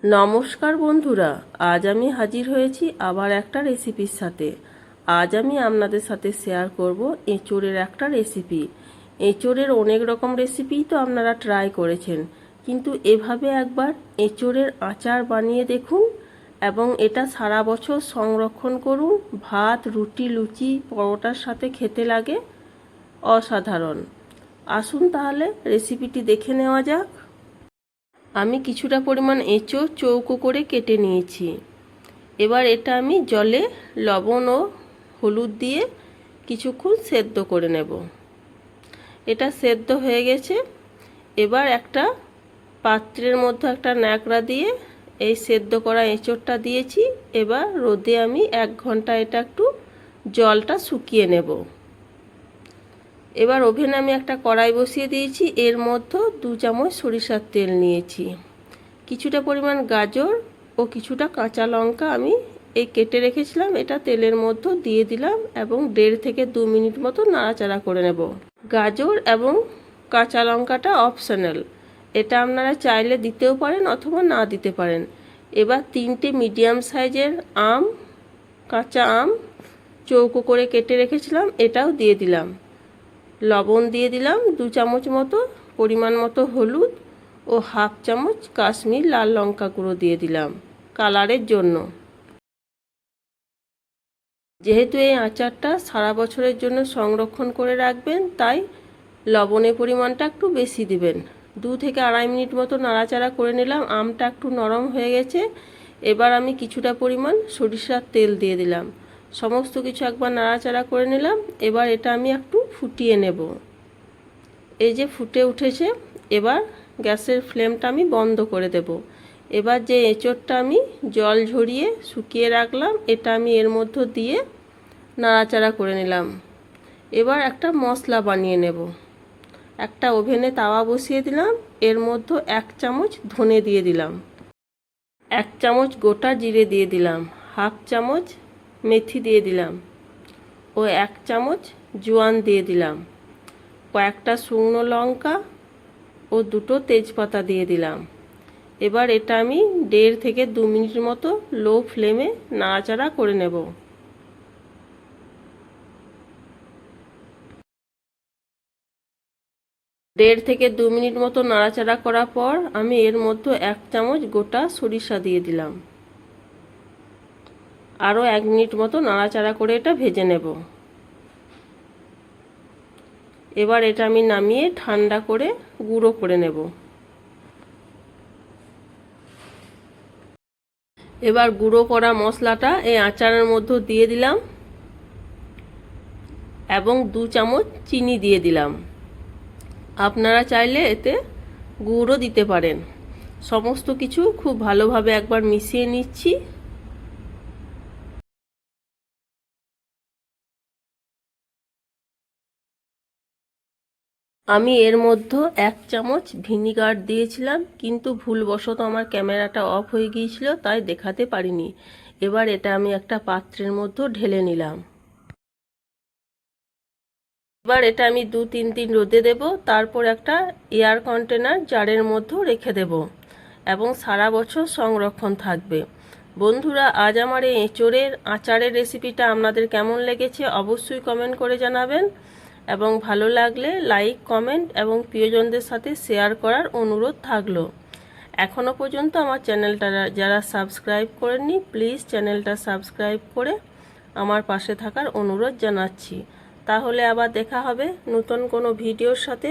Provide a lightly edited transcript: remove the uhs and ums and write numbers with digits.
নমস্কার বন্ধুরা, আজ আমি হাজির হয়েছি আবার একটা রেসিপির সাথে। আজ আমি আপনাদের সাথে শেয়ার করব এঁচোড়ের একটা রেসিপি। এঁচোড়ের অনেক রকম রেসিপি তো আপনারা ট্রাই করেছেন, কিন্তু এভাবে একবার এঁচোড়ের আচার বানিয়ে দেখুন এবং এটা সারা বছর সংরক্ষণ করুন। ভাত, রুটি, লুচি, পরোটার সাথে খেতে লাগে অসাধারণ। আসুন তাহলে রেসিপিটি দেখে নেওয়া যাক। আমি কিছুটা পরিমাণ এঁচোড় চৌকো করে কেটে নিয়েছি। এবার এটা আমি জলে লবণ ও হলুদ দিয়ে কিছুক্ষণ সেদ্ধ করে নেব। এটা সেদ্ধ হয়ে গেছে। এবার একটা পাত্রের মধ্যে একটা ন্যাকড়া দিয়ে এই সেদ্ধ করা এঁচোড়টা দিয়েছি। এবার রোদে আমি 1 ঘন্টা এটা একটু জলটা শুকিয়ে নেব। এবার ওভেনে আমি একটা কড়াই বসিয়ে দিয়েছি। এর মধ্যে 2 চামচ সরিষার তেল নিয়েছি। কিছুটা পরিমাণ গাজর ও কিছুটা কাঁচা লঙ্কা আমি এই কেটে রেখেছিলাম, এটা তেলের মধ্যে দিয়ে দিলাম এবং 1.5 থেকে 2 মিনিট মতো নাড়াচাড়া করে নেব। গাজর এবং কাঁচা লঙ্কাটা অপশনাল, এটা আপনারা চাইলে দিতেও পারেন অথবা না দিতে পারেন। এবার 3টে মিডিয়াম সাইজের আম, কাঁচা আম চৌকো করে কেটে রেখেছিলাম, এটাও দিয়ে দিলাম। লবণ দিয়ে দিলাম 2 চামচ মতো, পরিমাণ মতো হলুদ ও 1/2 চামচ কাশ্মীর লাল লঙ্কা গুঁড়ো দিয়ে দিলাম কালারের জন্য। যেহেতু এই আচারটা সারা বছরের জন্য সংরক্ষণ করে রাখবেন, তাই লবণের পরিমাণটা একটু বেশি দিবেন। 2 থেকে 2.5 মিনিট মতো নাড়াচাড়া করে নিলাম। আমটা একটু নরম হয়ে গেছে। এবার আমি কিছুটা পরিমাণ সরিষার তেল দিয়ে দিলাম। সমস্ত কিছু একবার নাড়াচাড়া করে নিলাম। এবার এটা আমি একটু ফুটিয়ে নেব। এই যে ফুটে উঠেছে, এবার গ্যাসের ফ্লেমটা আমি বন্ধ করে দেব। এবার যে এঁচোড়টা আমি জল ঝরিয়ে শুকিয়ে রাখলাম, এটা আমি এর মধ্যে দিয়ে নাড়াচাড়া করে নিলাম। এবার একটা মশলা বানিয়ে নেব। একটা ওভেনে তাওয়া বসিয়ে দিলাম। এর মধ্যে 1 চামচ ধনে দিয়ে দিলাম, 1 চামচ গোটা জিরে দিয়ে দিলাম, 1/2 চামচ মেথি দিয়ে দিলাম ও 1 চামচ জোয়ান দিয়ে দিলাম। কয়েকটা শুকনো লঙ্কা ও 2টো তেজপাতা দিয়ে দিলাম। এবার এটা আমি 1.5 থেকে 2 মিনিট মতো লো ফ্লেমে নাড়াচাড়া করে নেব। দেড় থেকে 2 মিনিট মতো নাড়াচাড়া করার পর আমি এর মধ্যে 1 চামচ গোটা সরিষা দিয়ে দিলাম। আরও 1 মিনিট মতো নাড়াচাড়া করে এটা ভেজে নেব। এবার এটা আমি নামিয়ে ঠান্ডা করে গুঁড়ো করে নেব। এবার গুঁড়ো করা মশলাটা এই আচারের মধ্যে দিয়ে দিলাম এবং 2 চামচ চিনি দিয়ে দিলাম। আপনারা চাইলে এতে গুড়ও দিতে পারেন। সমস্ত কিছু খুব ভালোভাবে একবার মিশিয়ে নিচ্ছি। আমি এর মধ্যে 1 চামচ ভিনিগার দিয়েছিলাম, কিন্তু ভুলবশত আমার ক্যামেরাটা অফ হয়ে গিয়েছিল, তাই দেখাতে পারিনি। এবার এটা আমি একটা পাত্রের মধ্যে ঢেলে নিলাম। এবার এটা আমি 2-3 দিন রোদে দেব, তারপর একটা এয়ার কন্টেনার জারের মধ্যে রেখে দেব এবং সারা বছর সংরক্ষণ থাকবে। বন্ধুরা, আজ আমার এই এঁচোড়ের আচারের রেসিপিটা আপনাদের কেমন লেগেছে অবশ্যই কমেন্ট করে জানাবেন এবং ভালো লাগলে লাইক, কমেন্ট এবং প্রিয়জনদের সাথে শেয়ার করার অনুরোধ থাকলো। এখনও পর্যন্ত আমার চ্যানেলটা যারা সাবস্ক্রাইব করেননি, প্লিজ চ্যানেলটা সাবস্ক্রাইব করে আমার পাশে থাকার অনুরোধ জানাচ্ছি। তাহলে আবার দেখা হবে নতুন কোনো ভিডিওর সাথে।